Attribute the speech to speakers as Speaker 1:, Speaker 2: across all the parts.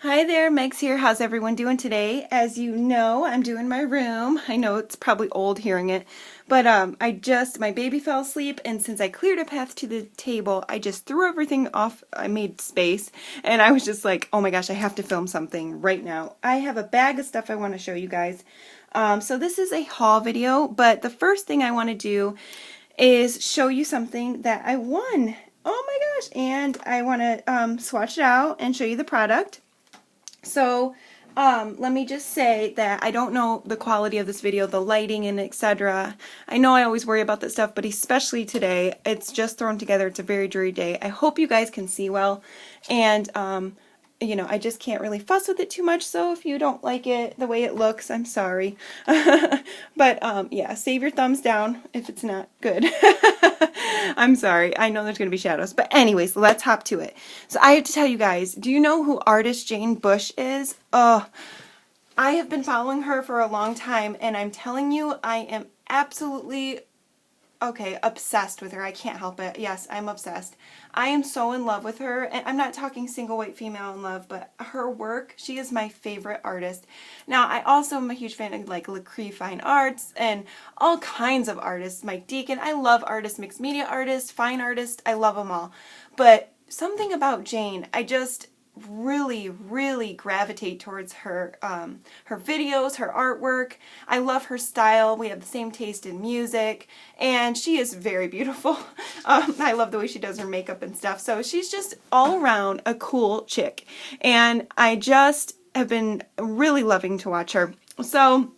Speaker 1: Hi there, Meg's here. How's everyone doing today? As you know, I'm doing my room. I know it's probably old hearing it, but my baby fell asleep, and since I cleared a path to the table, I just threw everything off. I made space, and I was just like, oh my gosh, I have to film something right now. I have a bag of stuff I want to show you guys. So this is a haul video, but the first thing I want to do is show you something that I won. Oh my gosh, and I want to swatch it out and show you the product. So let me just say that I don't know the quality of this video, the lighting and etc. I know I always worry about that stuff, but especially today, it's just thrown together. It's a very dreary day. I hope you guys can see well, and you know, I just can't really fuss with it too much, so if you don't like it the way it looks, I'm sorry. But yeah, save your thumbs down if it's not good. I'm sorry. I know there's going to be shadows. But anyways, let's hop to it. So I have to tell you guys, do you know who artist Jane Bush is? Oh, I have been following her for a long time, and I'm telling you, I am absolutely obsessed with her. I can't help it. Yes, I'm obsessed. I am so in love with her, and I'm not talking single white female in love, but her work, she is my favorite artist. Now, I also am a huge fan of like Lacree Fine Arts and all kinds of artists. Mike Deacon, I love artists, mixed media artists, fine artists, I love them all. But something about Jane, I just really gravitate towards her her videos, her artwork. I love her style. We have the same taste in music, and she is very beautiful. I love the way she does her makeup and stuff. So she's just all around a cool chick, and I just have been really loving to watch her. So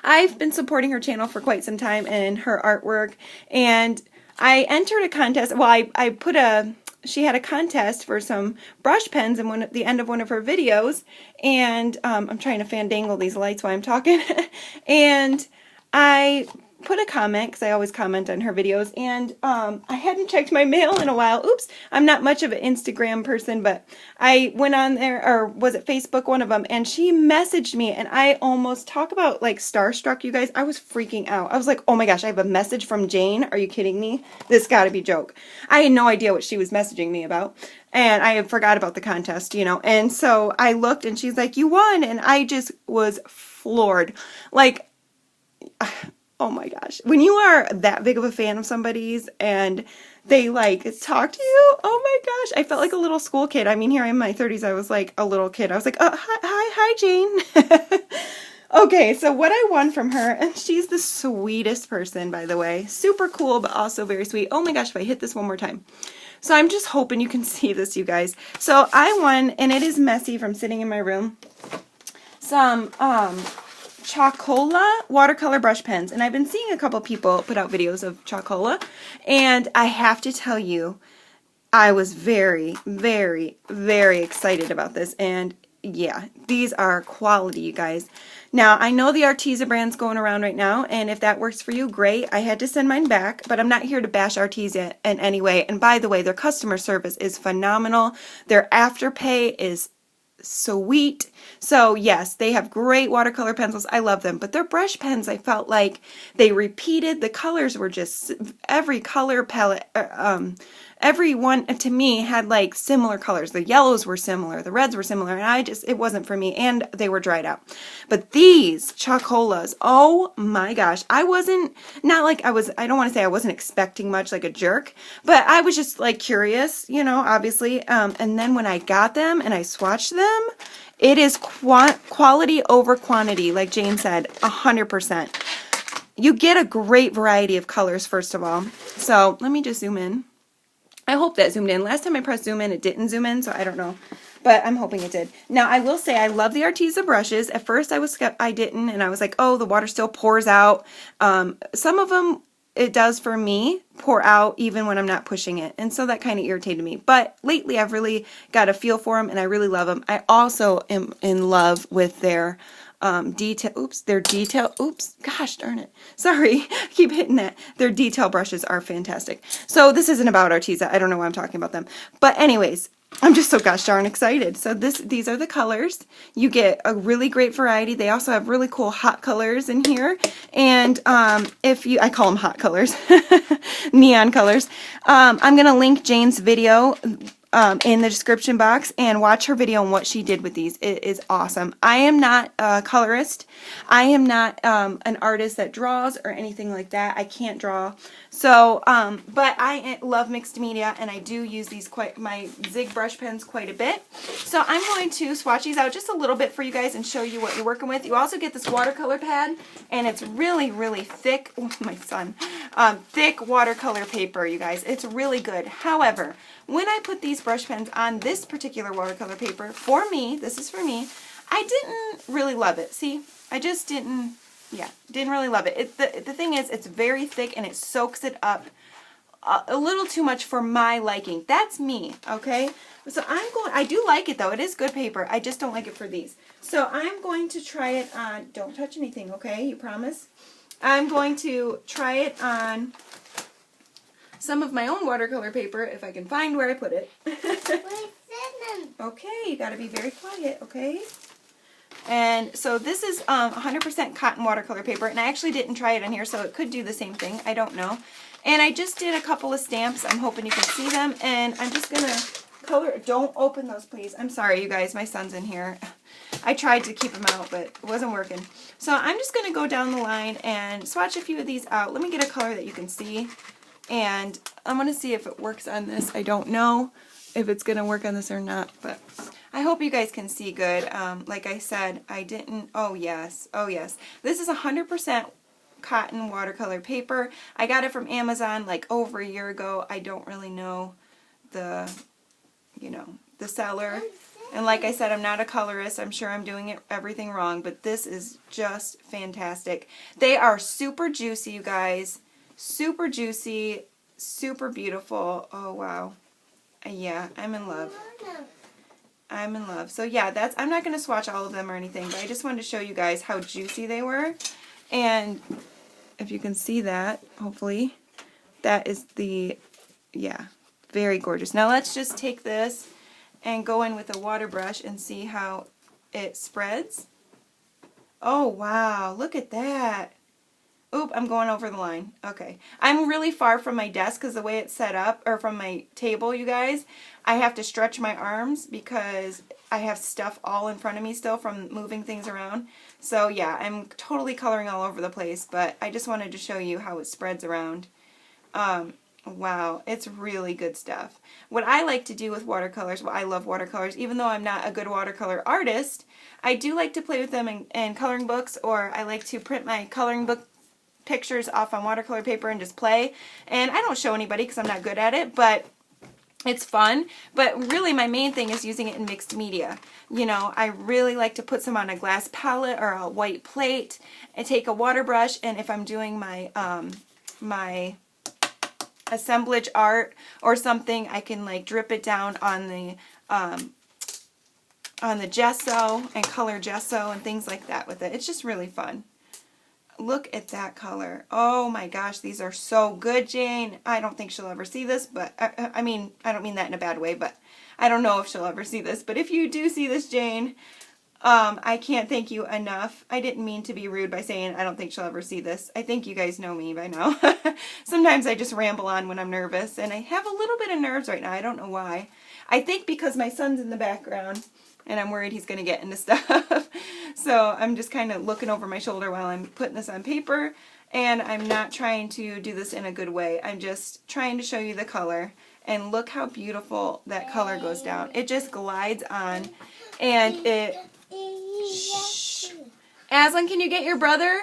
Speaker 1: I've been supporting her channel for quite some time and her artwork, and I entered a contest. Well, I put she had a contest for some brush pens in the end of one of her videos, and I'm trying to fandangle these lights while I'm talking, and I put a comment, because I always comment on her videos, and I hadn't checked my mail in a while. Oops, I'm not much of an Instagram person, but I went on there, or was it Facebook, one of them, and she messaged me, and I almost, talk about like starstruck, you guys. I was freaking out. I was like, oh my gosh, I have a message from Jane. Are you kidding me? This gotta be a joke. I had no idea what she was messaging me about, and I forgot about the contest, you know, and so I looked, and she's like, you won, and I just was floored. Like, oh my gosh. When you are that big of a fan of somebody's and they like talk to you, oh my gosh. I felt like a little school kid. I mean, here I am in my 30s. I was like a little kid. I was like, hi, Jane. Okay, so what I won from her, and she's the sweetest person, by the way. Super cool, but also very sweet. Oh my gosh, if I hit this one more time. So I'm just hoping you can see this, you guys. So I won, and it is messy from sitting in my room, some Chalkola watercolor brush pens, and I've been seeing a couple people put out videos of Chalkola, and I have to tell you, I was very excited about this, and yeah, these are quality, you guys. Now, I know the Arteza brand's going around right now, and if that works for you, great. I had to send mine back, but I'm not here to bash Arteza in any way, and by the way, their customer service is phenomenal. Their Afterpay is sweet. So yes, they have great watercolor pencils. I love them. But their brush pens, I felt like they repeated. The colors were just, every color palette, every one to me had like similar colors. The yellows were similar, the reds were similar, and it wasn't for me, and they were dried out. But these Chalkolas, oh my gosh, I don't want to say I wasn't expecting much like a jerk, but I was just like curious, you know, obviously. And then when I got them and I swatched them, it is quality over quantity, like Jane said, 100%. You get a great variety of colors, first of all. So let me just zoom in. I hope that zoomed in. Last time I pressed zoom in, it didn't zoom in, so I don't know. But I'm hoping it did. Now, I will say I love the Arteza brushes. At first, I didn't, and I was like, oh, the water still pours out. Some of them, it does for me, pour out even when I'm not pushing it. And so that kind of irritated me. But lately, I've really got a feel for them, and I really love them. I also am in love with their gosh darn it. Sorry, I keep hitting that. Their detail brushes are fantastic. So this isn't about Arteza. I don't know why I'm talking about them. But anyways, I'm just so gosh darn excited. So these are the colors. You get a really great variety. They also have really cool hot colors in here. And I call them hot colors, neon colors. I'm going to link Jane's video in the description box and watch her video on what she did with these. It is awesome. I am not a colorist. I am not an artist that draws or anything like that. I can't draw. So, but I love mixed media, and I do use these my Zig brush pens quite a bit. So I'm going to swatch these out just a little bit for you guys and show you what you're working with. You also get this watercolor pad, and it's really, really thick. Oh, my son. Thick watercolor paper, you guys. It's really good. However, when I put these brush pens on this particular watercolor paper, for me, this is for me, I didn't really love it. See, I just didn't really love it. The thing is, it's very thick and it soaks it up a little too much for my liking. That's me, okay? So I do like it though. It is good paper. I just don't like it for these. So I'm going to try it on, don't touch anything, okay? You promise? I'm going to try it on some of my own watercolor paper, if I can find where I put it. Okay, you gotta be very quiet, okay? And so this is 100% cotton watercolor paper, and I actually didn't try it on here, so it could do the same thing. I don't know. And I just did a couple of stamps. I'm hoping you can see them, and I'm just gonna color. Don't open those, please. I'm sorry, you guys. My son's in here. I tried to keep him out, but it wasn't working. So I'm just gonna go down the line and swatch a few of these out. Let me get a color that you can see. And I'm going to see if it works on this. I don't know if it's going to work on this or not, but I hope you guys can see good. Like I said, I didn't, oh yes, this is 100% cotton watercolor paper. I got it from Amazon like over a year ago. I don't really know the seller. And like I said, I'm not a colorist. I'm sure I'm doing everything wrong, but this is just fantastic. They are super juicy, you guys. Super juicy, super beautiful. Oh, wow. Yeah, I'm in love. I'm in love. So yeah, I'm not going to swatch all of them or anything, but I just wanted to show you guys how juicy they were. And if you can see that, hopefully, that is yeah, very gorgeous. Now let's just take this and go in with a water brush and see how it spreads. Oh, wow. Look at that. Oop, I'm going over the line. Okay. I'm really far from my desk because the way it's set up, or from my table, you guys, I have to stretch my arms because I have stuff all in front of me still from moving things around. So yeah, I'm totally coloring all over the place, but I just wanted to show you how it spreads around. Wow, it's really good stuff. What I like to do with watercolors, well, I love watercolors, even though I'm not a good watercolor artist, I do like to play with them in coloring books, or I like to print my coloring book pictures off on watercolor paper and just play. And I don't show anybody because I'm not good at it, but it's fun. But really my main thing is using it in mixed media. You know, I really like to put some on a glass palette or a white plate and take a water brush, and if I'm doing my my assemblage art or something, I can like drip it down on the gesso and color gesso and things like that with it. It's just really fun. Look at that color. Oh my gosh, these are so good, Jane. I don't think she'll ever see this, but I mean, I don't mean that in a bad way, but I don't know if she'll ever see this. But if you do see this, Jane, I can't thank you enough. I didn't mean to be rude by saying I don't think she'll ever see this. I think you guys know me by now. Sometimes I just ramble on when I'm nervous, and I have a little bit of nerves right now. I don't know why. I think because my son's in the background, and I'm worried he's going to get into stuff. So I'm just kind of looking over my shoulder while I'm putting this on paper, and I'm not trying to do this in a good way. I'm just trying to show you the color, and look how beautiful that color goes down. It just glides on, and it... Shh. Aslan, can you get your brother?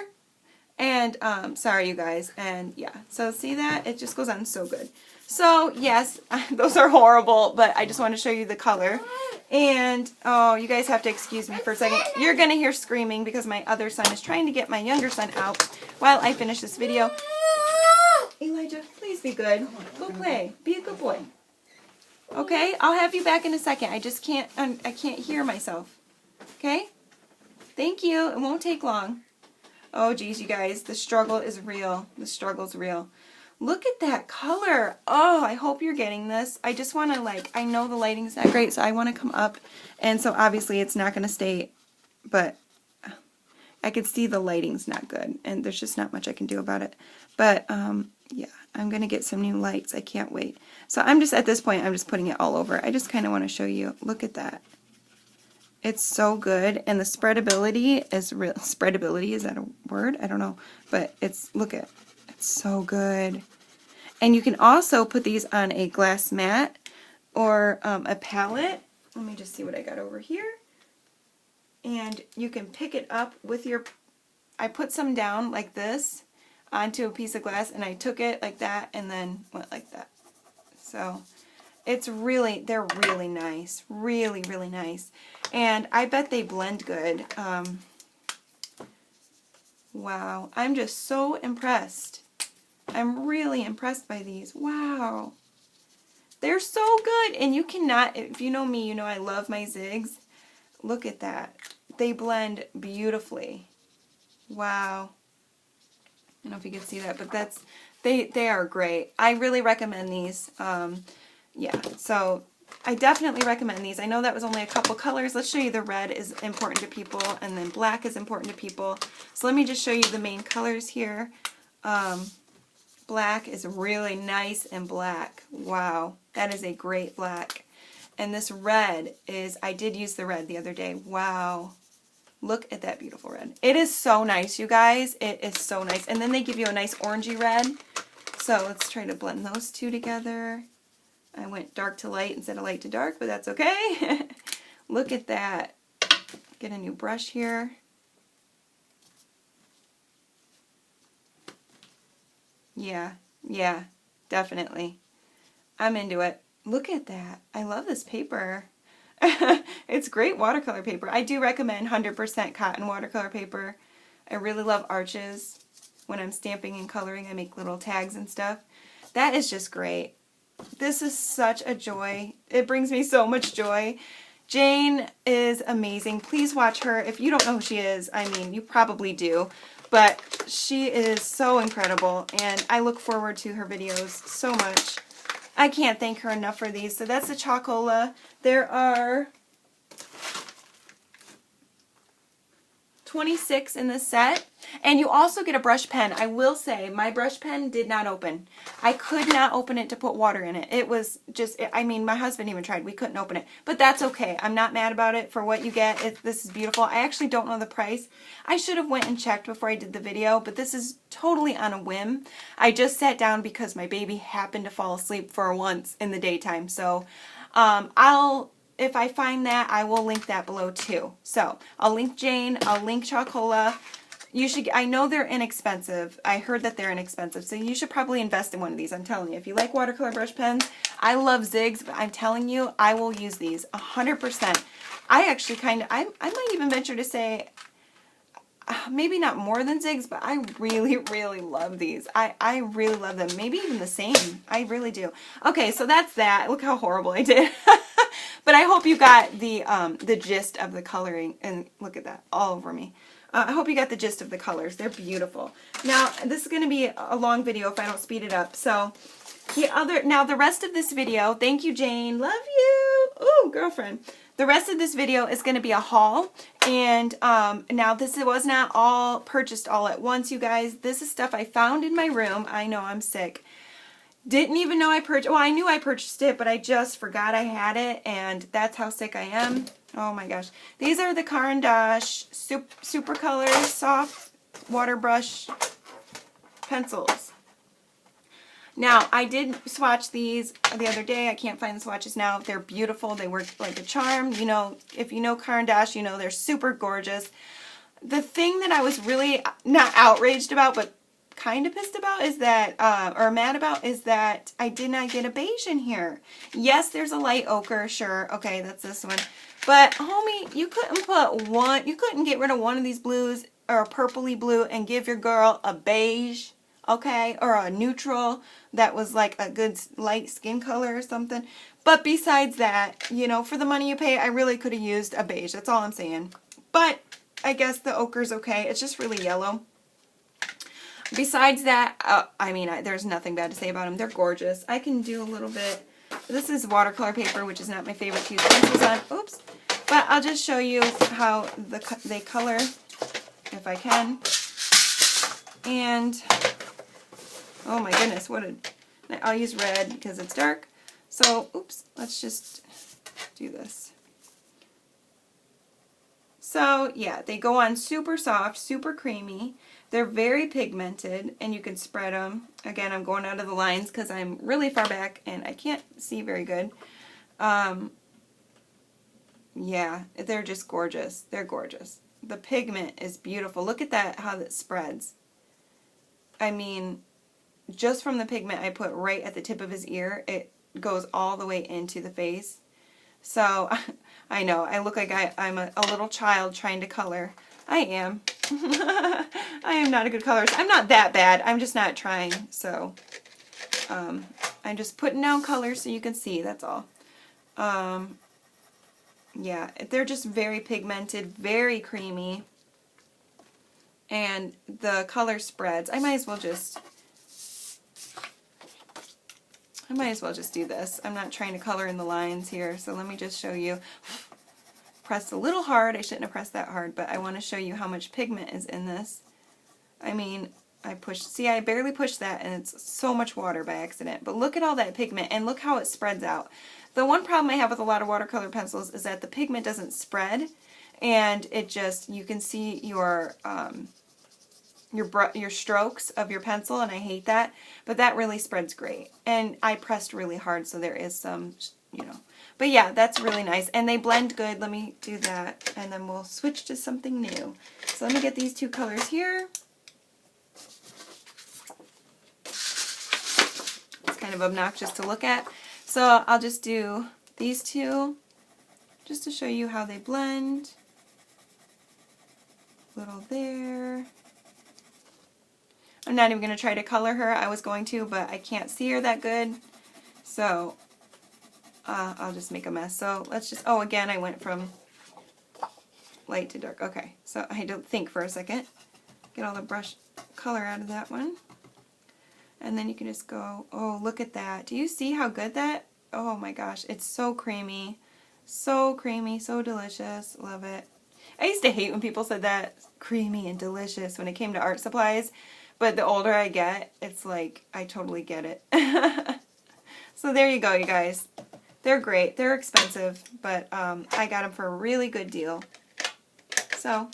Speaker 1: And, sorry you guys, and yeah, so see that? It just goes on so good. So, yes, those are horrible, but I just want to show you the color. And, oh, you guys have to excuse me for a second. You're going to hear screaming because my other son is trying to get my younger son out while I finish this video. Elijah, please be good. Go play. Be a good boy. Okay? I'll have you back in a second. I just can't, I can't hear myself. Okay? Thank you. It won't take long. Oh, geez, you guys. The struggle is real. The struggle's real. Look at that color. Oh, I hope you're getting this. I just want to, like, I know the lighting's not great, so I want to come up. And so, obviously, it's not going to stay, but I could see the lighting's not good, and there's just not much I can do about it. But, yeah, I'm going to get some new lights. I can't wait. So I'm just, at this point, I'm just putting it all over. I just kind of want to show you. Look at that. It's so good, and the spreadability is real. Spreadability, is that a word? I don't know. But it's, look at, it's so good. And you can also put these on a glass mat or a palette. Let me just see what I got over here. And you can pick it up with your, I put some down like this onto a piece of glass, and I took it like that and then went like that. So it's really, they're really nice. Really, really nice. And I bet they blend good. Wow. I'm just so impressed. I'm really impressed by these. Wow. They're so good. And you cannot, if you know me, you know I love my zigs. Look at that. They blend beautifully. Wow. I don't know if you can see that, but that's, they are great. I really recommend these. Yeah, so I definitely recommend these. I know that was only a couple colors. Let's show you the red is important to people, and then black is important to people. So let me just show you the main colors here. Black is really nice and black. Wow, that is a great black. And this red is, I did use the red the other day. Wow. Look at that beautiful red. It is so nice, you guys. It is so nice. And then they give you a nice orangey red. So let's try to blend those two together. I went dark to light instead of light to dark, but that's okay. Look at that. Get a new brush here. Yeah, definitely. I'm into it. Look at that. I love this paper. It's great watercolor paper. I do recommend 100% cotton watercolor paper. I really love arches. When I'm stamping and coloring, I make little tags and stuff. That is just great. This is such a joy. It brings me so much joy. Jane is amazing. Please watch her. If you don't know who she is, I mean, you probably do. But she is so incredible, and I look forward to her videos so much. I can't thank her enough for these. So that's the Chalkola. There are 26 in this set. And you also get a brush pen. I will say, my brush pen did not open. I could not open it to put water in it. It was just, I mean, my husband even tried. We couldn't open it. But that's okay. I'm not mad about it for what you get. This is beautiful. I actually don't know the price. I should have went and checked before I did the video, but this is totally on a whim. I just sat down because my baby happened to fall asleep for once in the daytime. So if I find that, I will link that below too. So I'll link Jane. I'll link Chalkola. You should, I know they're inexpensive. I heard that they're inexpensive, so you should probably invest in one of these. I'm telling you, if you like watercolor brush pens, I love zigs, but I'm telling you, I will use these 100%. I actually I might even venture to say, maybe not more than zigs, but I really, really love these. I really love them. Maybe even the same. I really do. Okay, so that's that. Look how horrible I did. But I hope you got the gist of the coloring, and look at that, all over me. I hope you got the gist of the colors. They're beautiful. Now, this is going to be a long video if I don't speed it up. So, now the rest of this video, thank you, Jane. Love you. Ooh, girlfriend. The rest of this video is going to be a haul. And now this was not all purchased all at once, you guys. This is stuff I found in my room. I know I'm sick. Didn't even know I purchased, well, I knew I purchased it, but I just forgot I had it, and that's how sick I am. Oh my gosh. These are the Caran d'Ache Super Color Soft Water Brush Pencils. Now, I did swatch these the other day. I can't find the swatches now. They're beautiful. They work like a charm. You know, if you know Caran d'Ache, you know they're super gorgeous. The thing that I was really not outraged about, but kind of pissed about is that, or mad about, is that I did not get a beige in here. Yes, there's a light ochre, sure, okay, that's this one. But, homie, you couldn't put one, you couldn't get rid of one of these blues, or a purpley blue, and give your girl a beige, okay, or a neutral that was like a good light skin color or something. But besides that, you know, for the money you pay, I really could have used a beige, that's all I'm saying. But, I guess the ochre's okay, it's just really yellow. Besides that, I mean, there's nothing bad to say about them. They're gorgeous. I can do a little bit. This is watercolor paper, which is not my favorite to use pencils on. Oops. But I'll just show you how they color. if I can. And, oh my goodness, I'll use red because it's dark. So, oops, let's just do this. So, yeah, they go on super soft, super creamy. They're very pigmented, and you can spread them. Again, I'm going out of the lines because I'm really far back and I can't see very good. Yeah, they're just gorgeous. They're gorgeous. The pigment is beautiful. Look at that, how that spreads. I mein, just from the pigment I put right at the tip of his ear, it goes all the way into the face. So, I know, I look like I'm a little child trying to color. I am. I am not a good colorist. I'm not that bad. I'm just not trying. So, I'm just putting down colors so you can see. That's all. Yeah, they're just very pigmented, very creamy. And the color spreads. I might as well just do this. I'm not trying to color in the lines here. So let me just show you. Pressed a little hard. I shouldn't have pressed that hard, but I want to show you how much pigment is in this. I mean, I barely pushed that and it's so much water by accident. But look at all that pigment and look how it spreads out. The one problem I have with a lot of watercolor pencils is that the pigment doesn't spread and it just, you can see your strokes of your pencil, and I hate that, but that really spreads great. And I pressed really hard, so there is some, you know. But yeah, that's really nice. And they blend good. Let me do that, and then we'll switch to something new. So let me get these two colors here. It's kind of obnoxious to look at. So I'll just do these two, just to show you how they blend. Little there. I'm not even going to try to color her. I was going to, but I can't see her that good. So I'll just make a mess. So let's just, oh, again, I went from light to dark. Okay, so I had to think for a second. Get all the brush color out of that one. And then you can just go, oh, look at that. Do you see how good that? Oh my gosh, it's so creamy. So creamy, so delicious. Love it. I used to hate when people said that, creamy and delicious, when it came to art supplies. But the older I get, it's like, I totally get it. So there you go, you guys. They're great. They're expensive, but I got them for a really good deal. So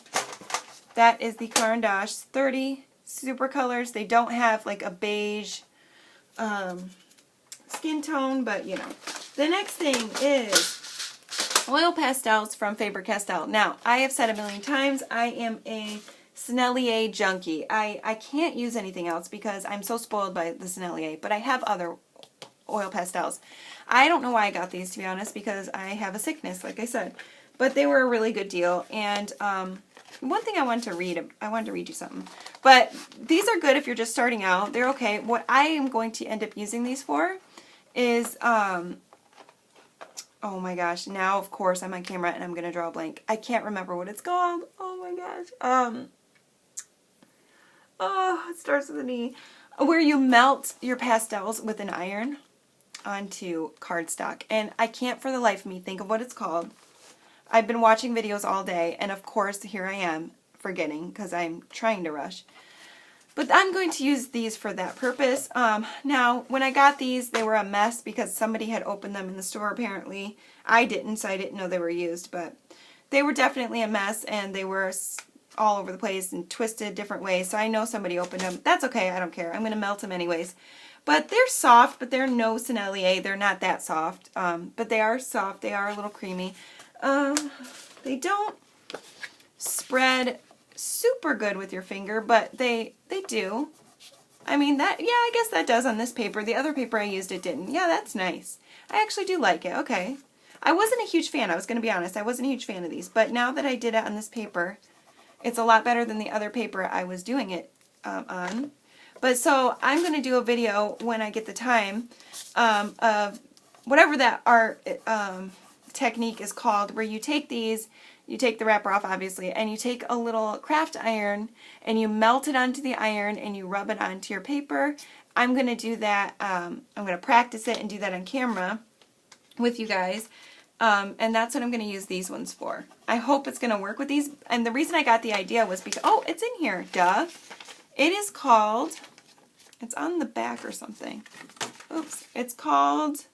Speaker 1: that is the Caran d'Ache 30 super colors. They don't have like a beige skin tone, but you know. The next thing is oil pastels from Faber-Castell. Now, I have said a million times, I am a Sennelier junkie. I can't use anything else because I'm so spoiled by the Sennelier, but I have other oil pastels. I don't know why I got these, to be honest, because I have a sickness, like I said. But they were a really good deal. And one thing I wanted to read you something. But these are good if you're just starting out. They're okay. What I am going to end up using these for is, oh my gosh, now of course I'm on camera and I'm going to draw a blank. I can't remember what it's called. Oh my gosh. Oh, it starts with an E. Where you melt your pastels with an iron onto cardstock. And I can't for the life of me think of what it's called. I've been watching videos all day, and of course here I am forgetting because I'm trying to rush. But I'm going to use these for that purpose. Now, when I got these, they were a mess because somebody had opened them in the store apparently. I didn't, so I didn't know they were used, but they were definitely a mess, and they were all over the place and twisted different ways, so I know somebody opened them. That's okay, I don't care. I'm going to melt them anyways. But they're soft, but they're no Sennelier. They're not that soft, but they are soft. They are a little creamy. They don't spread super good with your finger, but they do. I mean, that, yeah, I guess that does on this paper. The other paper I used, it didn't. Yeah, that's nice. I actually do like it. Okay. I wasn't a huge fan. I was going to be honest. I wasn't a huge fan of these, but now that I did it on this paper, it's a lot better than the other paper I was doing it on. But so I'm going to do a video when I get the time of whatever that art technique is called, where you take these, you take the wrapper off obviously, and you take a little craft iron and you melt it onto the iron and you rub it onto your paper. I'm going to do that. I'm going to practice it and do that on camera with you guys. And that's what I'm going to use these ones for. I hope it's going to work with these. And the reason I got the idea was because, oh, it's in here, duh. It is called, it's on the back or something. Oops. It's called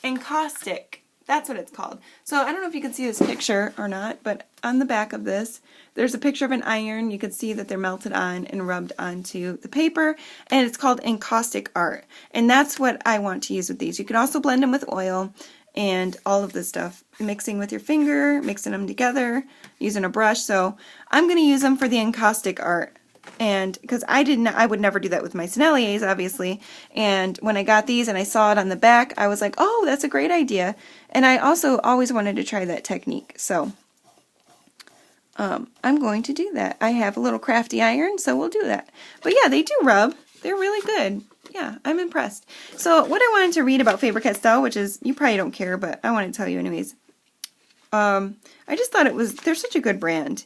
Speaker 1: Encaustic. That's what it's called. So I don't know if you can see this picture or not, but on the back of this, there's a picture of an iron. You can see that they're melted on and rubbed onto the paper, and it's called encaustic art. And that's what I want to use with these. You can also blend them with oil and all of this stuff. Mixing with your finger, mixing them together, using a brush. So I'm going to use them for the encaustic art. And because I would never do that with my Senneliers, obviously. And when I got these and I saw it on the back, I was like, oh, that's a great idea. And I also always wanted to try that technique. So I'm going to do that. I have a little crafty iron, so we'll do that. But yeah, they do rub. They're really good. Yeah, I'm impressed. So what I wanted to read about Faber-Castell, which is, you probably don't care, but I want to tell you anyways. I just thought they're such a good brand.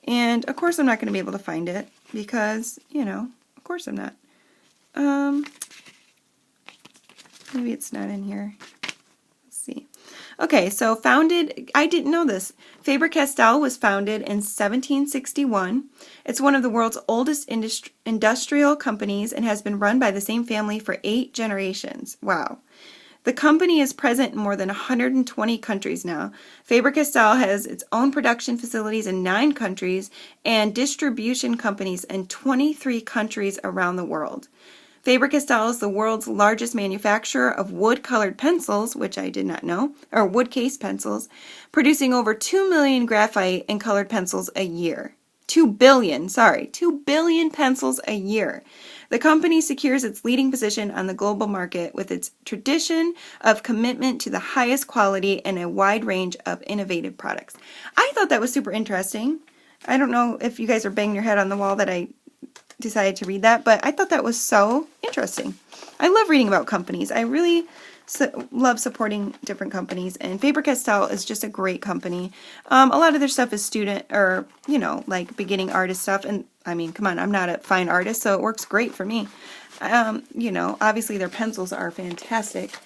Speaker 1: And of course I'm not going to be able to find it because, you know, of course I'm not. Maybe it's not in here. Let's see. Okay, so founded, I didn't know this. Faber-Castell was founded in 1761. It's one of the world's oldest industrial companies and has been run by the same family for 8 generations. Wow. The company is present in more than 120 countries now. Faber-Castell has its own production facilities in 9 countries and distribution companies in 23 countries around the world. Faber-Castell is the world's largest manufacturer of wood-colored pencils, which I did not know, or wood case pencils, producing over 2 million graphite and colored pencils a year. 2 billion pencils a year. The company secures its leading position on the global market with its tradition of commitment to the highest quality and a wide range of innovative products. I thought that was super interesting. I don't know if you guys are banging your head on the wall that I decided to read that, but I thought that was so interesting. I love reading about companies. I really love supporting different companies, and Faber-Castell is just a great company. A lot of their stuff is student or, you know, like beginning artist stuff, and I mean, come on, I'm not a fine artist, so it works great for me. You know, obviously their pencils are fantastic,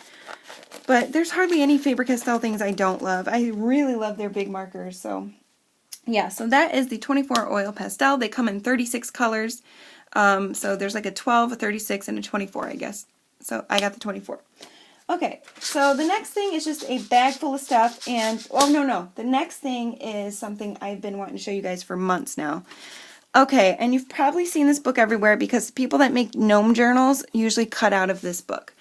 Speaker 1: but there's hardly any Faber-Castell things I don't love. I really love their big markers, so yeah, so that is the 24 oil pastel. They come in 36 colors, so there's like a 12, a 36, and a 24, I guess. So I got the 24. Okay, so the next thing is just a bag full of stuff, and, oh, no, the next thing is something I've been wanting to show you guys for months now. Okay, and you've probably seen this book everywhere because people that make gnome journals usually cut out of this book.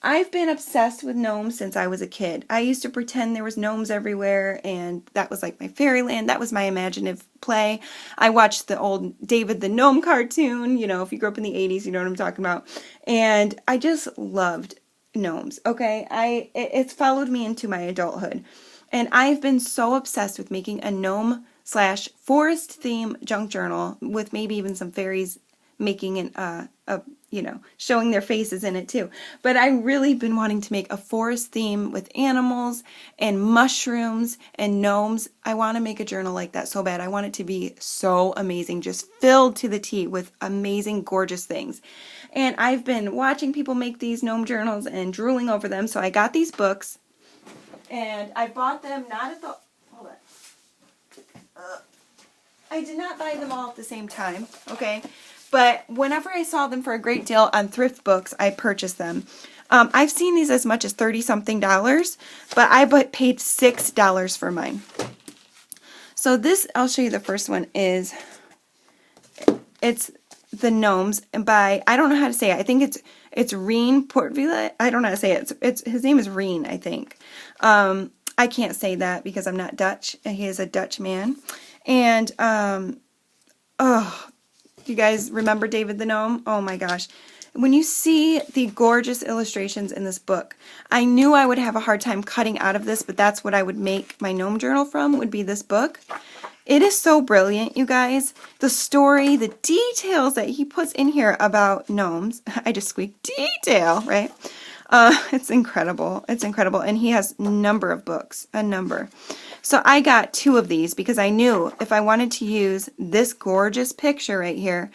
Speaker 1: I've been obsessed with gnomes since I was a kid. I used to pretend there was gnomes everywhere, and that was like my fairyland. That was my imaginative play. I watched the old David the Gnome cartoon. You know, if you grew up in the 80s, you know what I'm talking about. And I just loved gnomes, okay? It's followed me into my adulthood. And I've been so obsessed with making a gnome/forest theme junk journal with maybe even some fairies making an, you know, showing their faces in it too. But I've really been wanting to make a forest theme with animals and mushrooms and gnomes. I want to make a journal like that so bad. I want it to be so amazing, just filled to the teeth with amazing, gorgeous things. And I've been watching people make these gnome journals and drooling over them. So I got these books, and I bought them not at the, hold on. I did not buy them all at the same time, okay? But whenever I saw them for a great deal on thrift books, I purchased them. I've seen these as much as $30-something, but I paid $6 for mine. So this, I'll show you the first one, it's The Gnomes by, I don't know how to say it. I think it's Reen Portvilla. I don't know how to say it. His name is Reen, I think. I can't say that because I'm not Dutch. He is a Dutch man. And, oh, you guys remember David the Gnome? Oh my gosh. When you see the gorgeous illustrations in this book, I knew I would have a hard time cutting out of this, but that's what I would make my gnome journal from, would be this book. It is so brilliant, you guys. The story, the details that he puts in here about gnomes. I just squeaked detail, right? It's incredible. It's incredible. And he has a number of books, a number. So I got 2 of these because I knew if I wanted to use this gorgeous picture right here,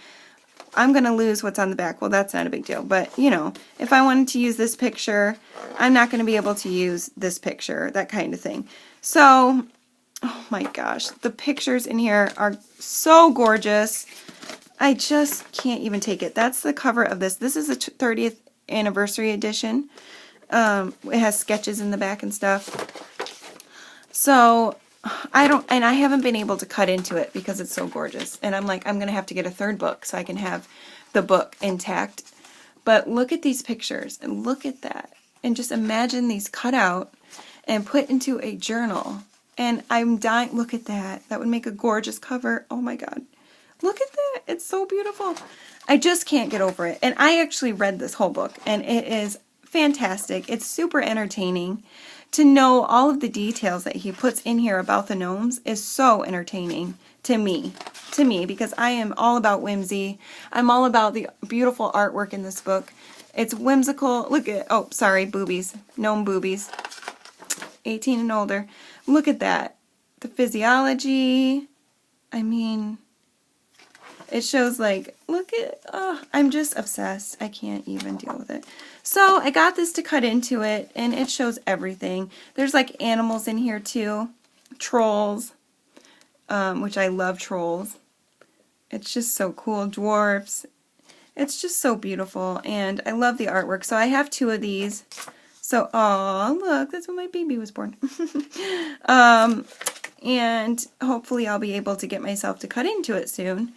Speaker 1: I'm going to lose what's on the back. Well, that's not a big deal. But, you know, if I wanted to use this picture, I'm not going to be able to use this picture, that kind of thing. So, oh my gosh, the pictures in here are so gorgeous. I just can't even take it. That's the cover of this. This is a 30th anniversary edition. It has sketches in the back and stuff. So I haven't been able to cut into it because it's so gorgeous. And I'm like, I'm going to have to get a third book so I can have the book intact. But look at these pictures and look at that. And just imagine these cut out and put into a journal. And I'm dying. Look at that. That would make a gorgeous cover. Oh my God. Look at that. It's so beautiful. I just can't get over it. And I actually read this whole book and it is fantastic. It's super entertaining. To know all of the details that he puts in here about the gnomes is so entertaining to me, because I am all about whimsy. I'm all about the beautiful artwork in this book. It's whimsical. Look at, oh, sorry, boobies, gnome boobies, 18 and older. Look at that. The physiology. I mean, it shows like, look at, oh, I'm just obsessed. I can't even deal with it. So I got this to cut into it, and it shows everything. There's like animals in here too. Trolls, which I love trolls. It's just so cool. Dwarfs. It's just so beautiful, and I love the artwork. So I have 2 of these. So, oh, look, that's when my baby was born. And hopefully I'll be able to get myself to cut into it soon.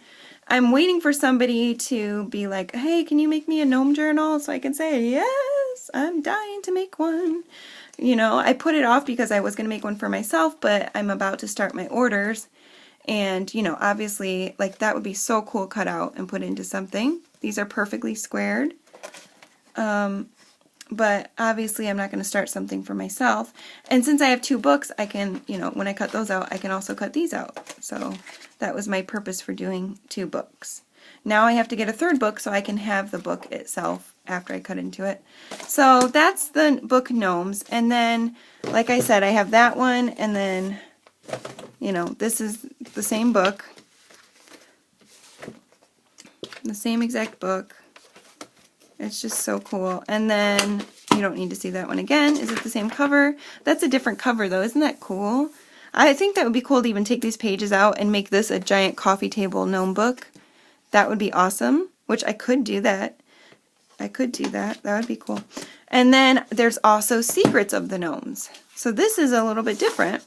Speaker 1: I'm waiting for somebody to be like, hey, can you make me a gnome journal? So I can say, yes, I'm dying to make one. You know, I put it off because I was going to make one for myself, but I'm about to start my orders. And, you know, obviously, like, that would be so cool cut out and put into something. These are perfectly squared. But obviously I'm not going to start something for myself. And since I have 2 books, I can, you know, when I cut those out, I can also cut these out. So that was my purpose for doing 2 books. Now I have to get a 3rd book so I can have the book itself after I cut into it. So that's the book Gnomes. And then, like I said, I have that one, and then, you know, this is the same book. The same exact book. It's just so cool. And then, you don't need to see that one again. Is it the same cover? That's a different cover though. Isn't that cool? I think that would be cool to even take these pages out and make this a giant coffee table gnome book. That would be awesome, which I could do that. I could do that. That would be cool. And then there's also Secrets of the Gnomes. So this is a little bit different.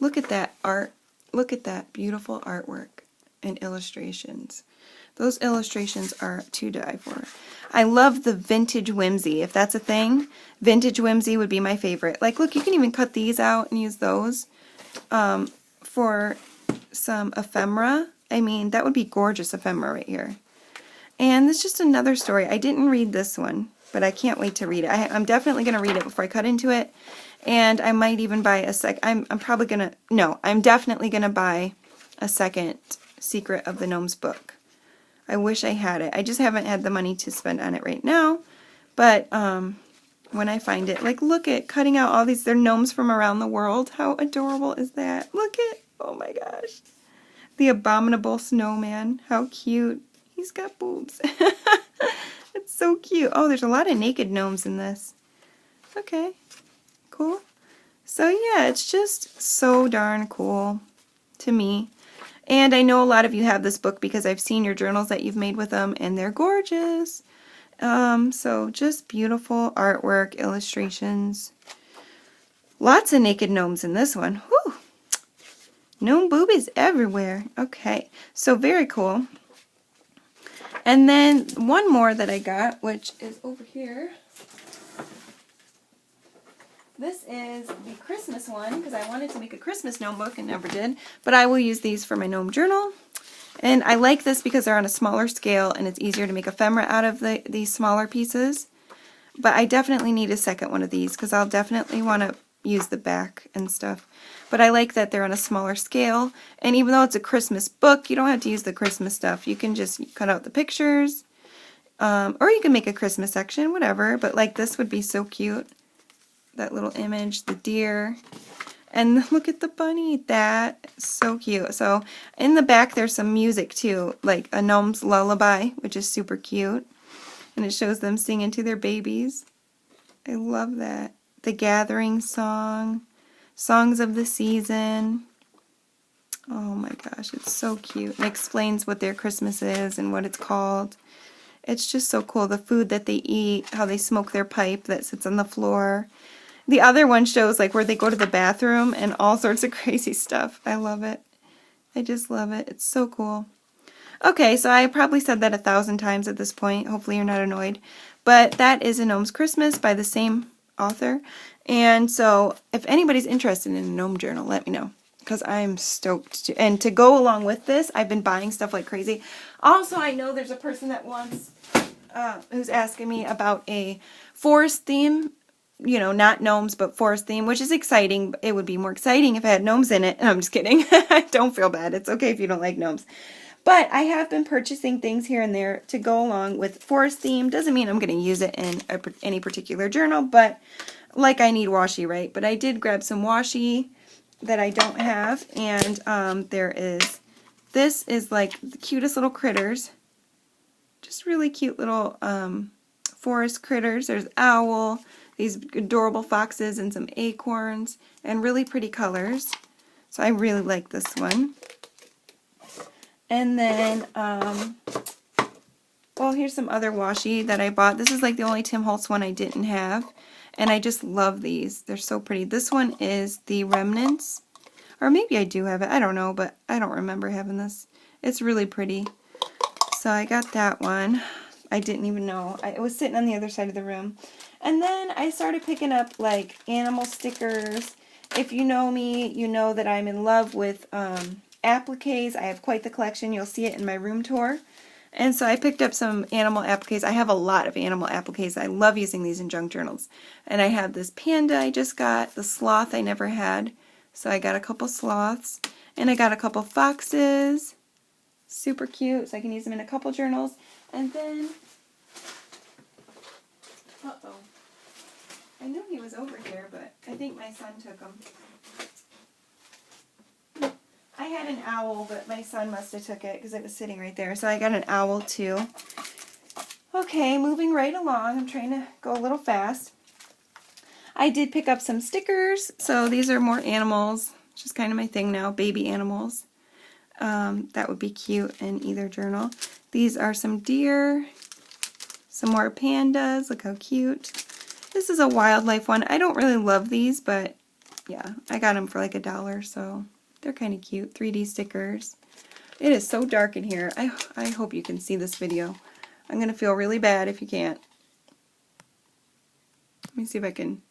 Speaker 1: Look at that art. Look at that beautiful artwork and illustrations. Those illustrations are to die for. I love the vintage whimsy. If that's a thing, vintage whimsy would be my favorite. Like, look, you can even cut these out and use those for some ephemera. I mean, that would be gorgeous ephemera right here. And this is just another story. I didn't read this one, but I can't wait to read it. I'm definitely going to read it before I cut into it. And I might even buy a I'm probably going to, no, I'm definitely going to buy a second Secret of the Gnomes book. I wish I had it. I just haven't had the money to spend on it right now. But when I find it, like, look at cutting out all these. They're gnomes from around the world. How adorable is that? Look at, oh my gosh. The abominable snowman. How cute. He's got boobs. It's so cute. Oh, there's a lot of naked gnomes in this. Okay, cool. So yeah, it's just so darn cool to me. And I know a lot of you have this book because I've seen your journals that you've made with them, and they're gorgeous. So just beautiful artwork, illustrations. Lots of naked gnomes in this one. Whew. Gnome boobies everywhere. Okay, so very cool. And then one more that I got, which is over here. This is the Christmas one, because I wanted to make a Christmas gnome book and never did. But I will use these for my gnome journal. And I like this because they're on a smaller scale and it's easier to make ephemera out of these smaller pieces. But I definitely need a second one of these because I'll definitely want to use the back and stuff. But I like that they're on a smaller scale. And even though it's a Christmas book, you don't have to use the Christmas stuff. You can just cut out the pictures. Or you can make a Christmas section, whatever. But like this would be so cute. That little image, the deer. And look at the bunny. That is so cute. So in the back there's some music too, like a gnome's lullaby, which is super cute. And it shows them singing to their babies. I love that. The Gathering song, Songs of the Season. Oh my gosh, it's so cute. It explains what their Christmas is and what it's called. It's just so cool. The food that they eat, how they smoke their pipe that sits on the floor. The other one shows like where they go to the bathroom and all sorts of crazy stuff. I love it. I just love it. It's so cool. Okay, so I probably said that 1,000 times at this point. Hopefully you're not annoyed. But that is A Gnome's Christmas by the same author. And so if anybody's interested in a gnome journal, let me know. Because I'm stoked to. And to go along with this, I've been buying stuff like crazy. Also, I know there's a person that wants, who's asking me about a forest theme. You know, not gnomes, but forest theme, which is exciting. It would be more exciting if it had gnomes in it. I'm just kidding. Don't feel bad. It's okay if you don't like gnomes. But I have been purchasing things here and there to go along with forest theme. Doesn't mean I'm going to use it in any particular journal, but like I need washi, right? But I did grab some washi that I don't have, and this is like the cutest little critters. Just really cute little forest critters. There's owl, these adorable foxes, and some acorns, and really pretty colors. So I really like this one. And then, well, here's some other washi that I bought. This is like the only Tim Holtz one I didn't have. And I just love these. They're so pretty. This one is the Remnants. Or maybe I do have it. I don't know, but I don't remember having this. It's really pretty. So I got that one. I didn't even know. It was sitting on the other side of the room. And then I started picking up like animal stickers. If you know me, you know that I'm in love with appliques. I have quite the collection. You'll see it in my room tour. And so I picked up some animal appliques. I have a lot of animal appliques. I love using these in junk journals. And I have this panda I just got, the sloth I never had. So I got a couple sloths. And I got a couple foxes. Super cute. So I can use them in a couple journals. And then, uh-oh. I knew he was over here, but I think my son took him. I had an owl, but my son must have took it because it was sitting right there. So I got an owl too. Okay, moving right along. I'm trying to go a little fast. I did pick up some stickers. So these are more animals, which is kind of my thing now, baby animals. That would be cute in either journal. These are some deer, some more pandas. Look how cute. This is a wildlife one. I don't really love these, but yeah, I got them for like $1, so they're kind of cute. 3D stickers. It is so dark in here. I hope you can see this video. I'm going to feel really bad if you can't. Let me see if I can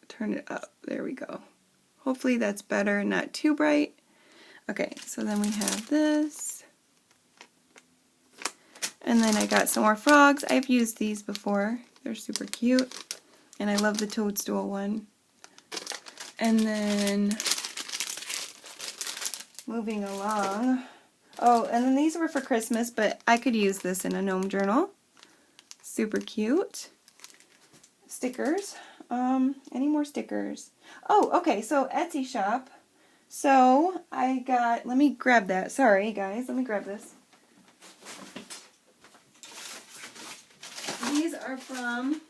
Speaker 1: turn it up. There we go. Hopefully that's better, not too bright. Okay, so then we have this. And then I got some more frogs. I've used these before. They're super cute. And I love the toadstool one. And then moving along. Oh, and then these were for Christmas, but I could use this in a gnome journal. Super cute. Stickers. Any more stickers? Oh, okay, so Etsy shop. So I got, let me grab that. Sorry, guys, let me grab this. These are from,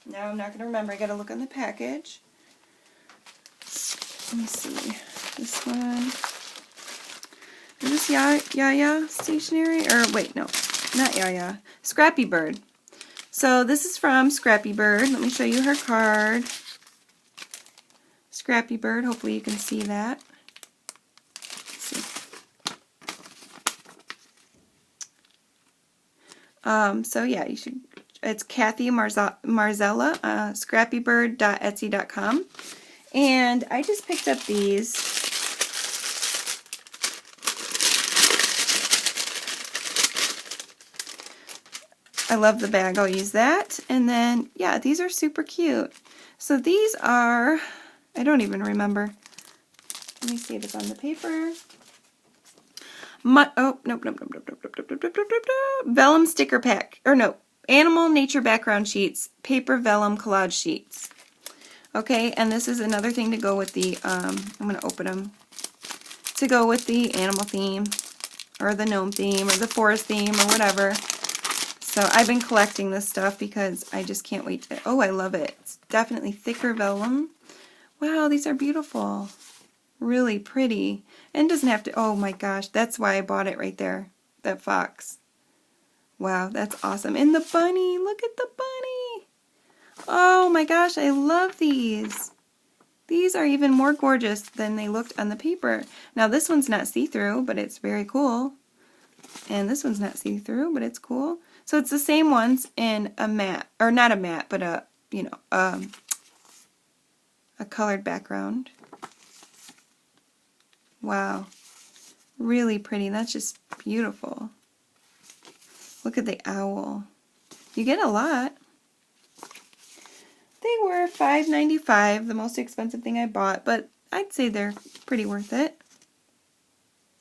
Speaker 1: now I'm not going to remember. I got to look on the package. Let me see. This one. Is this Yaya Stationery? Or wait, no, not Yaya. Scrappy Bird. So this is from Scrappy Bird. Let me show you her card. Scrappy Bird. Hopefully you can see that. Let's see. So yeah, you should. It's Kathy Marzella, scrappybird.etsy.com, and I just picked up these. I love the bag. I'll use that. And then yeah, these are super cute. So these are, I don't even remember. Let me see if it's on the paper. Vellum sticker pack, or no, animal nature background sheets, paper vellum collage sheets. Okay, and this is another thing to go with the, I'm going to open them, to go with the animal theme, or the gnome theme, or the forest theme, or whatever. So I've been collecting this stuff because I just can't wait to, oh, I love it. It's definitely thicker vellum. Wow, these are beautiful. Really pretty. And doesn't have to, oh my gosh, that's why I bought it right there. That fox. Wow, that's awesome. And the bunny, look at the bunny. Oh my gosh, I love these. These are even more gorgeous than they looked on the paper. Now this one's not see-through, but it's very cool. And this one's not see-through, but it's cool. So it's the same ones in a matte, or not a matte, but a, you know, a colored background. Wow. Really pretty. That's just beautiful. Look at the owl. You get a lot. They were $5.95, the most expensive thing I bought, but I'd say they're pretty worth it.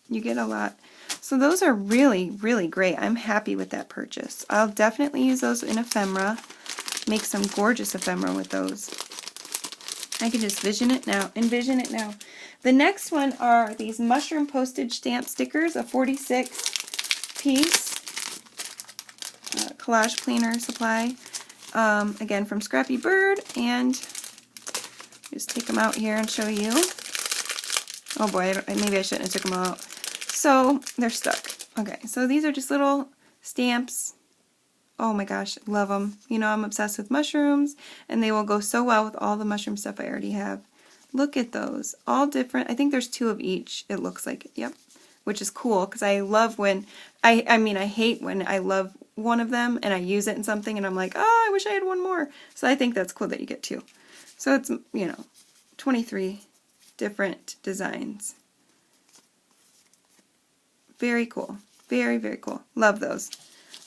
Speaker 1: You get a lot. So those are really, really great. I'm happy with that purchase. I'll definitely use those in ephemera. Make some gorgeous ephemera with those. I can just envision it now. The next one are these mushroom postage stamp stickers, a 46-piece collage planner supply. Again, from Scrappy Bird, and just take them out here and show you. Oh boy, maybe I shouldn't have took them out. So they're stuck. Okay, so these are just little stamps. Oh my gosh, love them. You know, I'm obsessed with mushrooms, and they will go so well with all the mushroom stuff I already have. Look at those. All different. I think there's 2 of each, it looks like. Yep. Which is cool, because I love when, I mean, I hate when I love one of them, and I use it in something, and I'm like, oh, I wish I had one more. So I think that's cool that you get 2. So it's, you know, 23 different designs. Very cool. Very, very cool. Love those.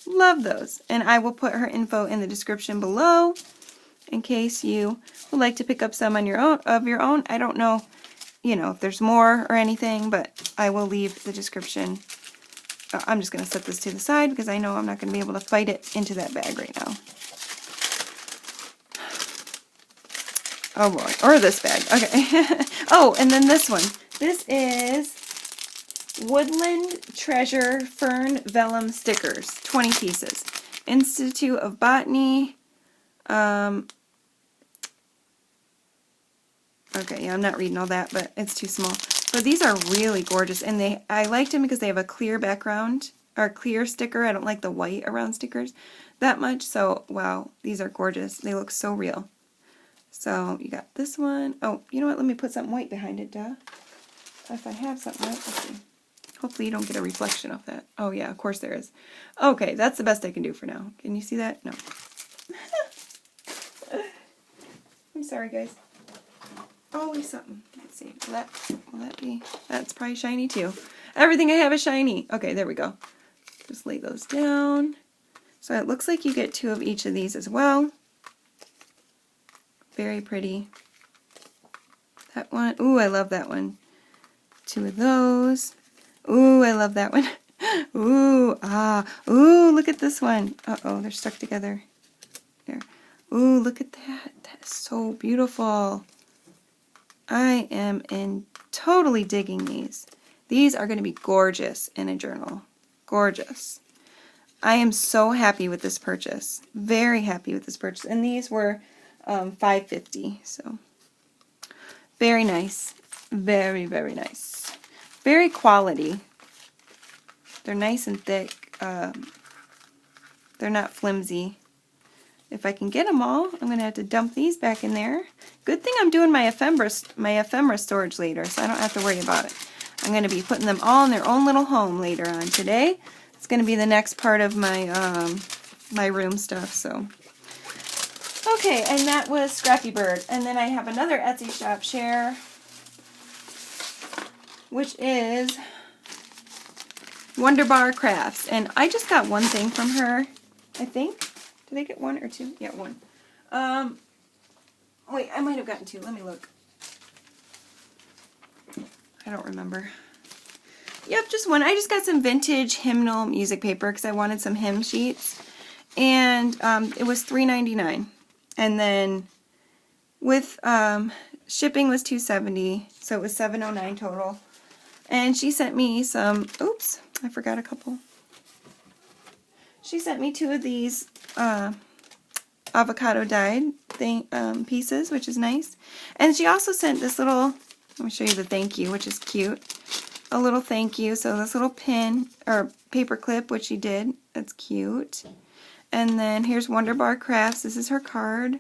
Speaker 1: Love those. And I will put her info in the description below in case you would like to pick up some on your own, I don't know, you know, if there's more or anything, but I will leave the description. I'm just going to set this to the side because I know I'm not going to be able to fight it into that bag right now. Oh boy. Or this bag. Okay. Oh, and then this one. This is Woodland Treasure Fern Vellum Stickers, 20 pieces. Institute of Botany. Okay, yeah, I'm not reading all that, but it's too small. But these are really gorgeous, and I liked them because they have a clear background, or clear sticker. I don't like the white around stickers that much, so wow, these are gorgeous. They look so real. So you got this one. Oh, you know what? Let me put something white behind it, duh. If I have something white, let's see. Hopefully you don't get a reflection of that. Oh yeah, of course there is. Okay, that's the best I can do for now. Can you see that? No. I'm sorry, guys. Always something. Let's see. Will that be? That's probably shiny too. Everything I have is shiny. Okay, there we go. Just lay those down. So it looks like you get 2 of each of these as well. Very pretty. That one. Ooh, I love that one. 2 of those. Ooh, I love that one. Ooh, ah. Ooh, look at this one. Uh-oh, they're stuck together. There. Ooh, look at that. That is so beautiful. I am totally digging these. These are going to be gorgeous in a journal. Gorgeous. I am so happy with this purchase. Very happy with this purchase. And these were $5.50. So very nice. Very, very nice. Very quality. They're nice and thick. They're not flimsy. If I can get them all, I'm going to have to dump these back in there. Good thing I'm doing my ephemera storage later, so I don't have to worry about it. I'm going to be putting them all in their own little home later on. Today, it's going to be the next part of my my room stuff. So, okay, and that was Scrappy Bird. And then I have another Etsy shop share, which is Wonder Bar Crafts. And I just got one thing from her, I think. Did I get 1 or 2? Yeah, 1. Wait, I might have gotten 2. Let me look. I don't remember. Yep, just 1. I just got some vintage hymnal music paper because I wanted some hymn sheets. And it was $3.99. And then with shipping was $2.70, so it was $7.09 total. And she sent me some, oops, I forgot a couple. She sent me 2 of these avocado dyed pieces, which is nice. And she also sent this little, let me show you the thank you, which is cute. A little thank you. So this little pin or paper clip, which she did. That's cute. And then here's Wonder Bar Crafts. This is her card,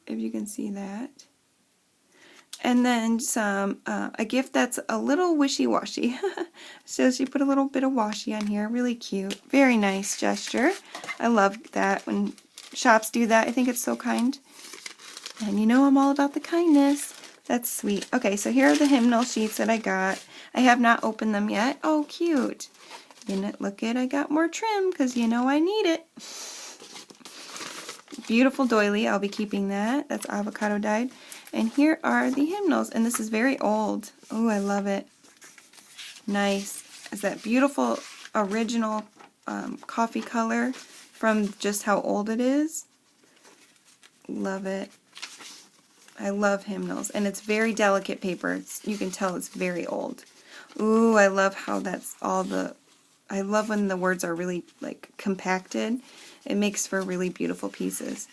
Speaker 1: if you can see that. And then some a gift that's a little wishy-washy. So she put a little bit of washi on here. Really cute. Very nice gesture. I love that when shops do that. I think it's so kind. And you know I'm all about the kindness. That's sweet. Okay, so here are the hymnal sheets that I got. I have not opened them yet. Oh, cute. Look at, I got more trim because you know I need it. Beautiful doily. I'll be keeping that. That's avocado dyed. And here are the hymnals. And this is very old. Oh, I love it. Nice. It's that beautiful original coffee color from just how old it is. Love it. I love hymnals. And it's very delicate paper. You can tell it's very old. Ooh, I love how that's all the... I love when the words are really like compacted. It makes for really beautiful pieces.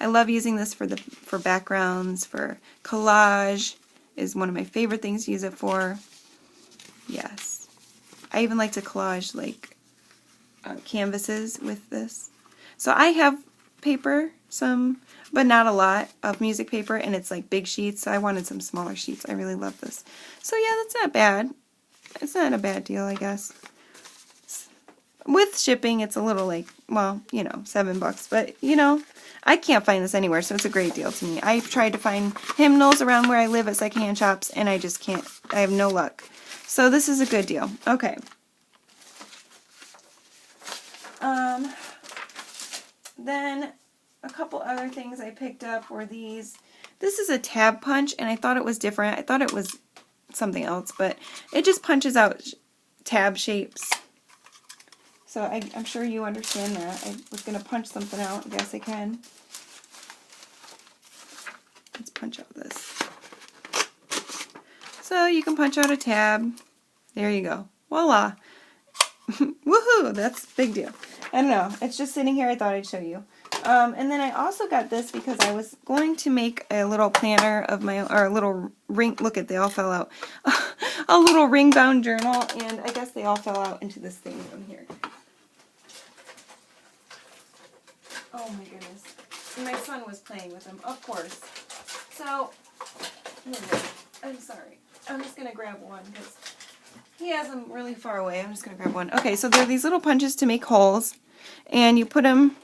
Speaker 1: I love using this for backgrounds, for collage is one of my favorite things to use it for. Yes. I even like to collage like canvases with this. So I have paper, but not a lot of music paper, and it's like big sheets, so I wanted some smaller sheets. I really love this. So yeah, that's not bad. It's not a bad deal, I guess. With shipping, it's a little like, well, you know, $7, but you know, I can't find this anywhere, so it's a great deal to me. I've tried to find hymnals around where I live at secondhand shops, and I just can't. I have no luck. So this is a good deal. Okay. Then a couple other things I picked up were these. This is a tab punch, and I thought it was different. I thought it was something else, but it just punches out tab shapes. So I'm sure you understand that. I was going to punch something out. I guess I can. Let's punch out this. So you can punch out a tab. There you go. Voila. Woohoo! That's a big deal. I don't know. It's just sitting here. I thought I'd show you. And then I also got this because I was going to make a little planner of my, or a little ring. Look at, they all fell out. A little ring-bound journal, and I guess they all fell out into this thing down here. Oh my goodness. My son was playing with them, of course. So, I'm sorry. I'm just going to grab one because he has them really far away. I'm just going to grab one. Okay, so there are these little punches to make holes, and you put them...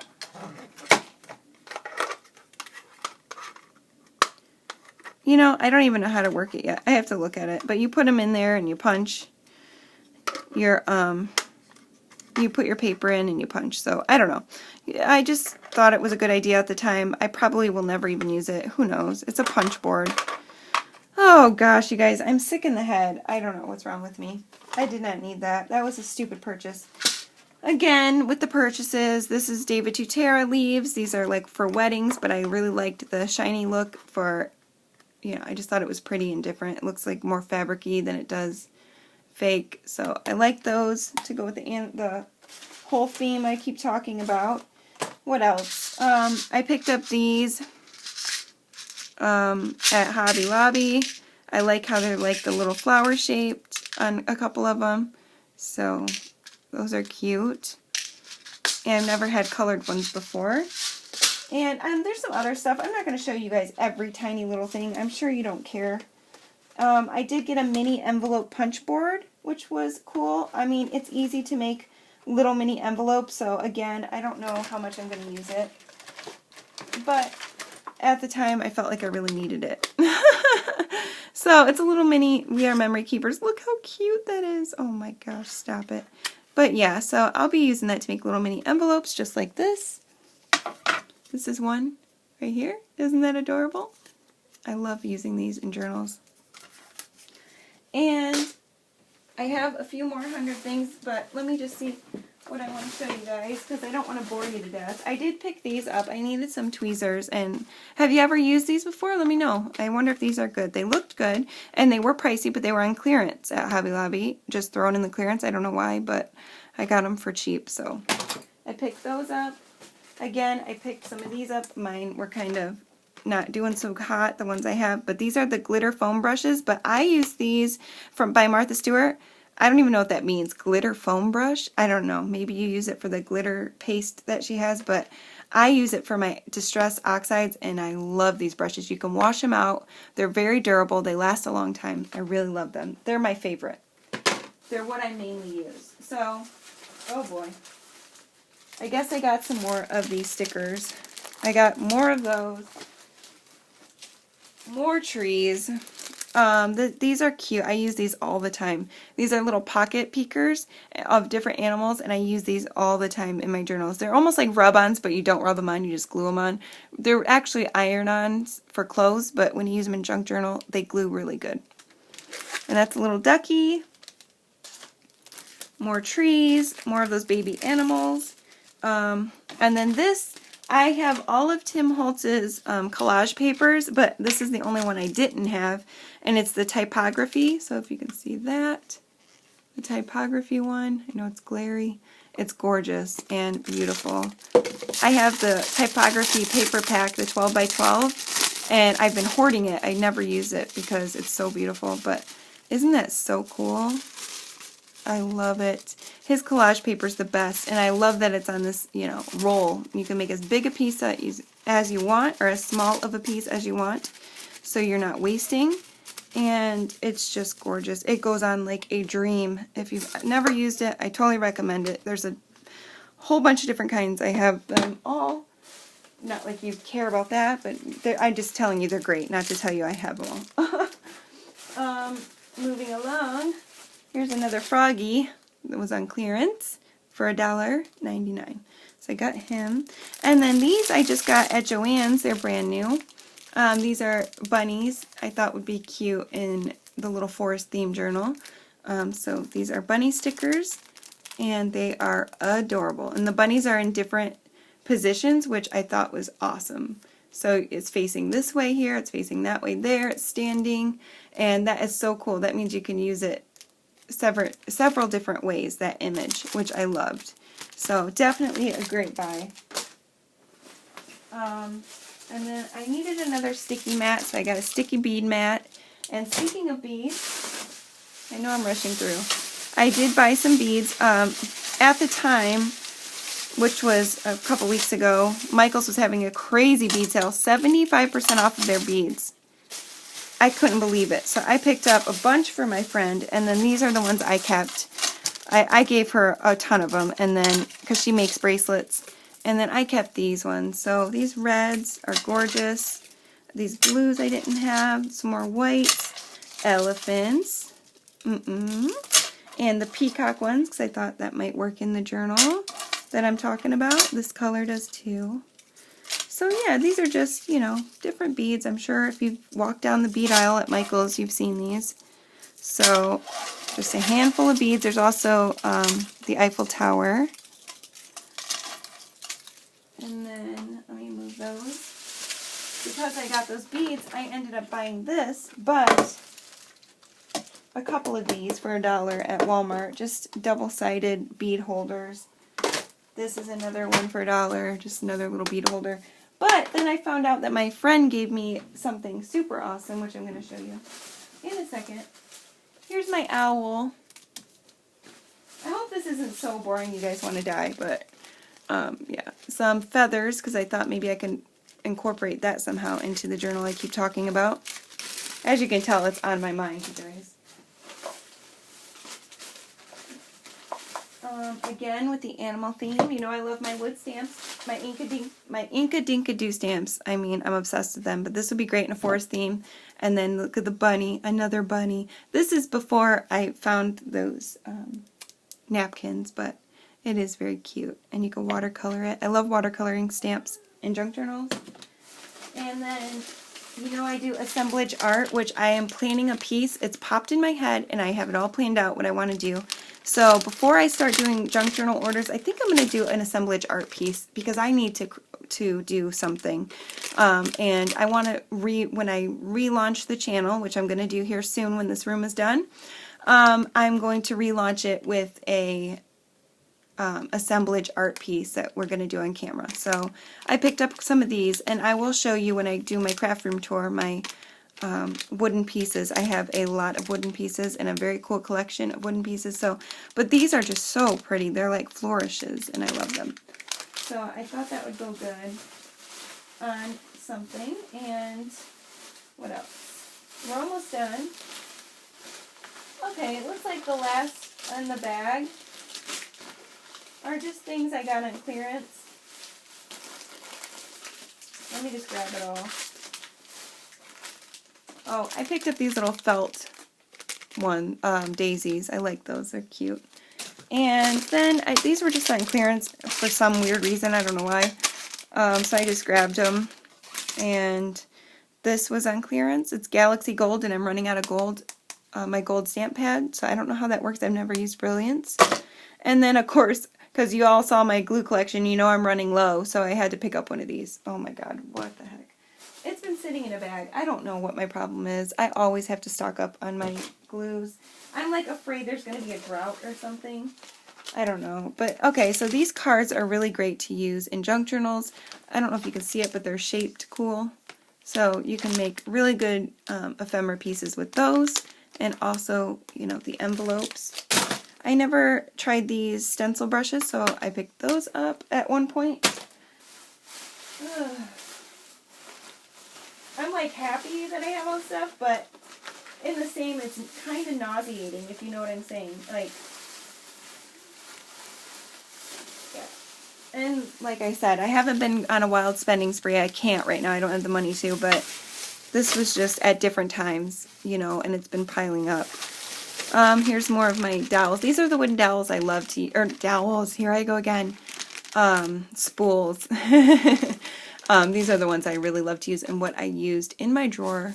Speaker 1: You know, I don't even know how to work it yet. I have to look at it. But you put them in there and you punch your, you put your paper in and you punch. So, I don't know. I just thought it was a good idea at the time. I probably will never even use it. Who knows? It's a punch board. Oh gosh, you guys, I'm sick in the head. I don't know what's wrong with me. I did not need that. That was a stupid purchase. Again, with the purchases, this is David Tutera leaves. These are like for weddings, but I really liked the shiny look for... You know, I just thought it was pretty and different. It looks like more fabric-y than it does fake. So I like those to go with the whole theme I keep talking about. What else? I picked up these at Hobby Lobby. I like how they're like the little flower shaped on a couple of them. So those are cute. And I've never had colored ones before. And there's some other stuff. I'm not going to show you guys every tiny little thing. I'm sure you don't care. I did get a mini envelope punch board, which was cool. I mean, it's easy to make little mini envelopes. So again, I don't know how much I'm going to use it. But at the time, I felt like I really needed it. So it's a little mini We Are Memory Keepers. Look how cute that is. Oh my gosh, stop it. But yeah, so I'll be using that to make little mini envelopes just like this. This is one right here. Isn't that adorable? I love using these in journals. And I have a few more 100 things, but let me just see. what I want to show you guys, because I don't want to bore you to death. I did pick these up. I needed some tweezers, and have you ever used these before? Let me know. I wonder if these are good. They looked good, and they were pricey, but they were on clearance at Hobby Lobby. Just thrown in the clearance. I don't know why, but I got them for cheap, so I picked those up. Again, I picked some of these up. Mine were kind of not doing so hot, the ones I have, but these are the glitter foam brushes, but I use these by Martha Stewart. I don't even know what that means. Glitter foam brush? I don't know. Maybe you use it for the glitter paste that she has, but I use it for my Distress Oxides, and I love these brushes. You can wash them out. They're very durable. They last a long time. I really love them. They're my favorite. They're what I mainly use. So, oh boy. I guess I got some more of these stickers. I got more of those. More trees. These are cute. I use these all the time. These are little pocket peekers of different animals, and I use these all the time in my journals. They're almost like rub-ons, but you don't rub them on, you just glue them on. They're actually iron-ons for clothes, but when you use them in junk journal, they glue really good. And that's a little ducky. More trees, more of those baby animals. And then this, I have all of Tim Holtz's collage papers, but this is the only one I didn't have, and it's the typography. So if you can see that, the typography one, I know it's glary, it's gorgeous and beautiful. I have the typography paper pack, the 12 by 12, and I've been hoarding it. I never use it because it's so beautiful, but isn't that so cool? I love it. His collage paper is the best, and I love that it's on this, you know, roll. You can make as big a piece as you want, or as small of a piece as you want, so you're not wasting, and it's just gorgeous. It goes on like a dream. If you've never used it, I totally recommend it. There's a whole bunch of different kinds. I have them all. Not like you care about that, but I'm just telling you they're great, not to tell you I have them all. Moving along. Here's another froggy that was on clearance for $1.99. So I got him. And then these I just got at Joann's. They're brand new. These are bunnies I thought would be cute in the little forest theme journal. So these are bunny stickers, and they are adorable. And the bunnies are in different positions, which I thought was awesome. So it's facing this way here, it's facing that way there, it's standing, and that is so cool. That means you can use it several different ways, that image, which I loved. So definitely a great buy. And then I needed another sticky mat, so I got a sticky bead mat. And speaking of beads, I know I'm rushing through. I did buy some beads. At the time, which was a couple weeks ago, Michael's was having a crazy bead sale, 75% off of their beads. I couldn't believe it. So I picked up a bunch for my friend, and then these are the ones I kept. I gave her a ton of them, and then, because she makes bracelets, and then I kept these ones. So these reds are gorgeous. These blues I didn't have. Some more whites. Elephants. And the peacock ones, because I thought that might work in the journal that I'm talking about. This color does too. So yeah, these are just, you know, different beads. I'm sure if you've walked down the bead aisle at Michael's, you've seen these. So just a handful of beads. There's also the Eiffel Tower. And then, let me move those. Because I got those beads, I ended up buying this, but a couple of these for $1 at Walmart. Just double-sided bead holders. This is another one for $1, just another little bead holder. But then I found out that my friend gave me something super awesome, which I'm going to show you in a second. Here's my owl. I hope this isn't so boring you guys want to die, but yeah. Some feathers, because I thought maybe I can incorporate that somehow into the journal I keep talking about. As you can tell, it's on my mind, you guys. Again, with the animal theme, you know I love my wood stamps, my Inka Dinka Doo stamps. I mean, I'm obsessed with them, but this would be great in a forest theme. And then look at the bunny, another bunny. This is before I found those napkins, but it is very cute. And you can watercolor it. I love watercoloring stamps in junk journals. And then you know, I do assemblage art, which I am planning a piece. It's popped in my head, and I have it all planned out what I want to do. So before I start doing junk journal orders, I think I'm going to do an assemblage art piece because I need to do something. And I want to, when I relaunch the channel, which I'm going to do here soon when this room is done, I'm going to relaunch it with a assemblage art piece that we're going to do on camera. So I picked up some of these, and I will show you when I do my craft room tour my wooden pieces. I have a lot of wooden pieces and a very cool collection of wooden pieces. So, but these are just so pretty. They're like flourishes, and I love them. So I thought that would go good on something. And what else? We're almost done. Okay, it looks like the last in the bag are just things I got on clearance. Let me just grab it all. Oh, I picked up these little felt daisies. I like those. They're cute. And then these were just on clearance for some weird reason. I don't know why. So I just grabbed them. And this was on clearance. It's Galaxy Gold, and I'm running out of gold. My gold stamp pad. So I don't know how that works. I've never used Brilliance. And then, of course, because you all saw my glue collection, you know I'm running low, so I had to pick up one of these. Oh my god, what the heck. It's been sitting in a bag. I don't know what my problem is. I always have to stock up on my glues. I'm like afraid there's going to be a drought or something. I don't know. But okay, so these cards are really great to use in junk journals. I don't know if you can see it, but they're shaped cool. So you can make really good ephemera pieces with those. And also, you know, the envelopes. I never tried these stencil brushes, so I picked those up at one point. Ugh. I'm like happy that I have all this stuff, but in the same, it's kind of nauseating, if you know what I'm saying. Like, yeah. And like I said, I haven't been on a wild spending spree. I can't right now. I don't have the money to, but this was just at different times, you know, and it's been piling up. Here's more of my dowels. These are the wooden dowels I love to, or dowels, here I go again, spools. These are the ones I really love to use, and what I used in my drawer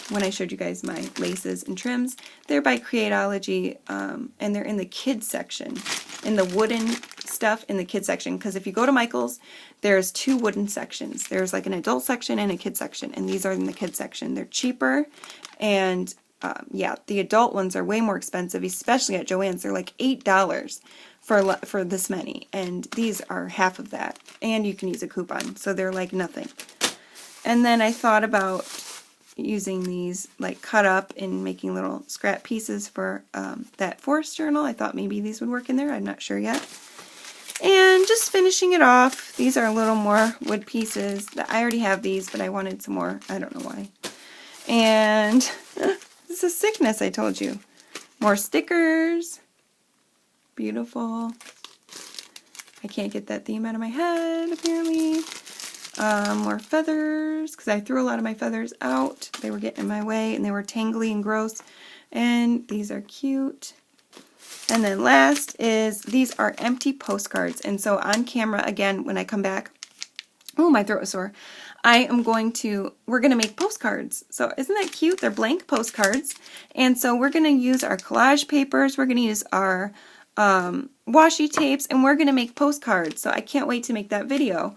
Speaker 1: when I showed you guys my laces and trims. They're by Creatology, and they're in the kids section, in the wooden stuff in the kids section, because if you go to Michael's, there's two wooden sections. There's like an adult section and a kids section, and these are in the kids section. They're cheaper, and yeah, the adult ones are way more expensive, especially at Joann's. They're like $8 for this many, and these are half of that, and you can use a coupon, so they're like nothing. And then I thought about using these like cut up and making little scrap pieces for that forest journal. I thought maybe these would work in there. I'm not sure yet. And just finishing it off, these are a little more wood pieces. I already have these, but I wanted some more. I don't know why. And this is sickness, I told you. More stickers. Beautiful. I can't get that theme out of my head, apparently. More feathers, because I threw a lot of my feathers out. They were getting in my way, and they were tangly and gross. And these are cute. And then last is, these are empty postcards. And so on camera, again, when I come back, oh, my throat is sore. we're going to make postcards. So isn't that cute? They're blank postcards. And so we're going to use our collage papers. We're going to use our washi tapes, and we're going to make postcards. So I can't wait to make that video.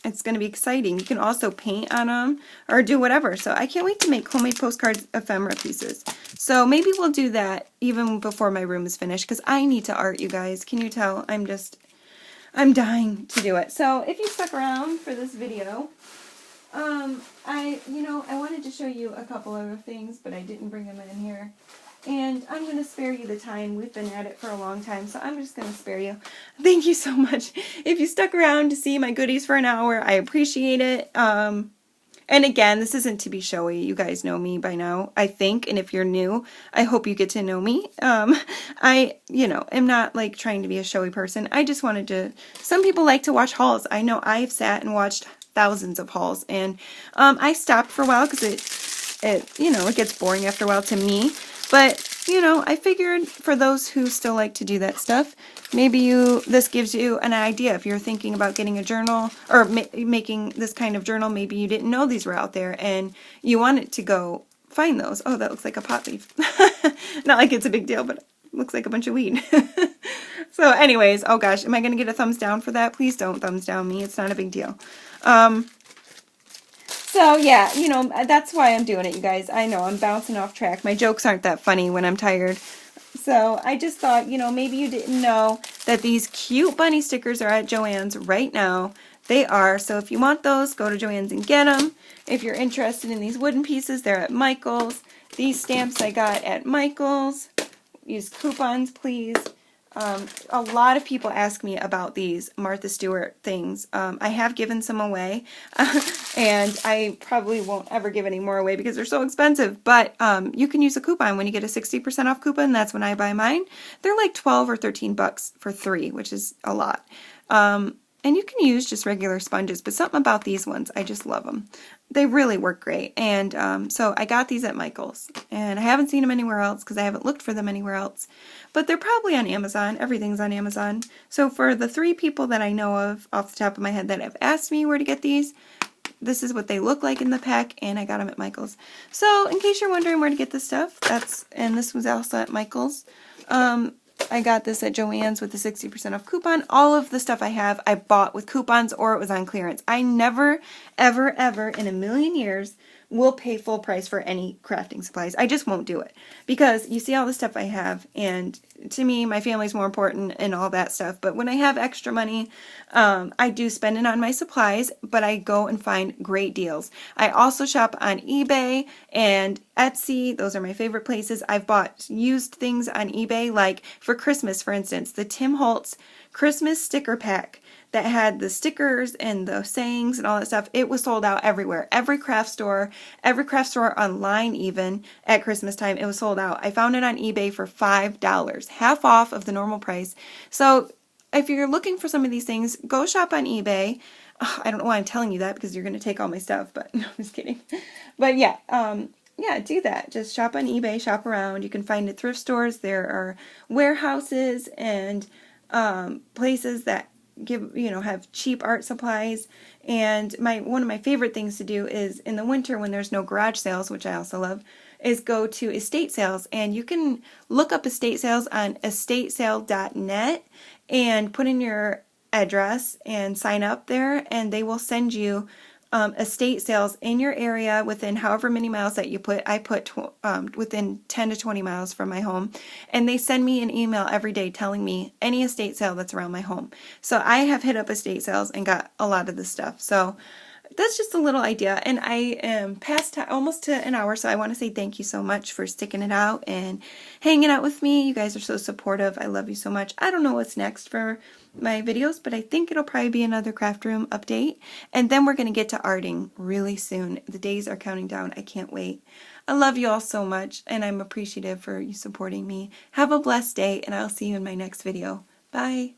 Speaker 1: It's going to be exciting. You can also paint on them or do whatever. So I can't wait to make homemade postcards, ephemera pieces. So maybe we'll do that even before my room is finished, because I need to art, you guys. Can you tell? I'm dying to do it. So if you stuck around for this video, I wanted to show you a couple other things, but I didn't bring them in here. And I'm going to spare you the time. We've been at it for a long time, so I'm just going to spare you. Thank you so much. If you stuck around to see my goodies for an hour, I appreciate it. And again, this isn't to be showy. You guys know me by now, I think. And if you're new, I hope you get to know me. I am not like trying to be a showy person. I just wanted to, some people like to watch hauls. I know I've sat and watched thousands of hauls, and I stopped for a while because it gets boring after a while to me. But you know, I figured for those who still like to do that stuff, maybe this gives you an idea. If you're thinking about getting a journal or making this kind of journal, maybe you didn't know these were out there and you wanted to go find those. Oh, that looks like a pot leaf. Not like it's a big deal, but it looks like a bunch of weed. So anyways, oh gosh, am I going to get a thumbs down for that? Please don't thumbs down me. It's not a big deal. So yeah, you know, that's why I'm doing it, you guys. I know I'm bouncing off track. My jokes aren't that funny when I'm tired. So I just thought, you know, maybe you didn't know that these cute bunny stickers are at Joann's right now. They are. So if you want those, go to Joann's and get them. If you're interested in these wooden pieces, they're at Michael's. These stamps I got at Michael's. Use coupons, please. A lot of people ask me about these Martha Stewart things. I have given some away, and I probably won't ever give any more away because they're so expensive, but you can use a coupon. When you get a 60% off coupon, that's when I buy mine. They're like 12 or 13 bucks for 3, which is a lot. And you can use just regular sponges, but something about these ones, I just love them. They really work great. And so I got these at Michael's, and I haven't seen them anywhere else because I haven't looked for them anywhere else. But they're probably on Amazon. Everything's on Amazon. So for the 3 people that I know of off the top of my head that have asked me where to get these, this is what they look like in the pack, and I got them at Michael's. So in case you're wondering where to get this stuff, and this was also at Michael's. I got this at Joann's with the 60% off coupon. All of the stuff I have, I bought with coupons or it was on clearance. I never, ever, ever in a million years will pay full price for any crafting supplies. I just won't do it because you see all the stuff I have, and to me, my family's more important and all that stuff. But when I have extra money, I do spend it on my supplies, but I go and find great deals. I also shop on eBay and Etsy. Those are my favorite places. I've bought used things on eBay, like for Christmas, for instance, the Tim Holtz Christmas sticker pack that had the stickers and the sayings and all that stuff. It was sold out everywhere. Every craft store online even at Christmas time, it was sold out. I found it on eBay for $5, half off of the normal price. So if you're looking for some of these things, go shop on eBay. I don't know why I'm telling you that because you're going to take all my stuff, but no, I'm just kidding. But yeah, yeah, do that. Just shop on eBay, shop around. You can find it at thrift stores. There are warehouses and places that have cheap art supplies. And one of my favorite things to do is in the winter when there's no garage sales, which I also love, is go to estate sales. And you can look up estate sales on estatesale.net and put in your address and sign up there, and they will send you estate sales in your area within however many miles that you put. I put within 10 to 20 miles from my home, and they send me an email every day telling me any estate sale that's around my home. So I have hit up estate sales and got a lot of this stuff. So that's just a little idea, and I am past almost to an hour, so I want to say thank you so much for sticking it out and hanging out with me. You guys are so supportive. I love you so much. I don't know what's next for my videos, but I think it'll probably be another craft room update, and then we're going to get to arting really soon. The days are counting down. I can't wait. I love you all so much, and I'm appreciative for you supporting me. Have a blessed day, and I'll see you in my next video. Bye.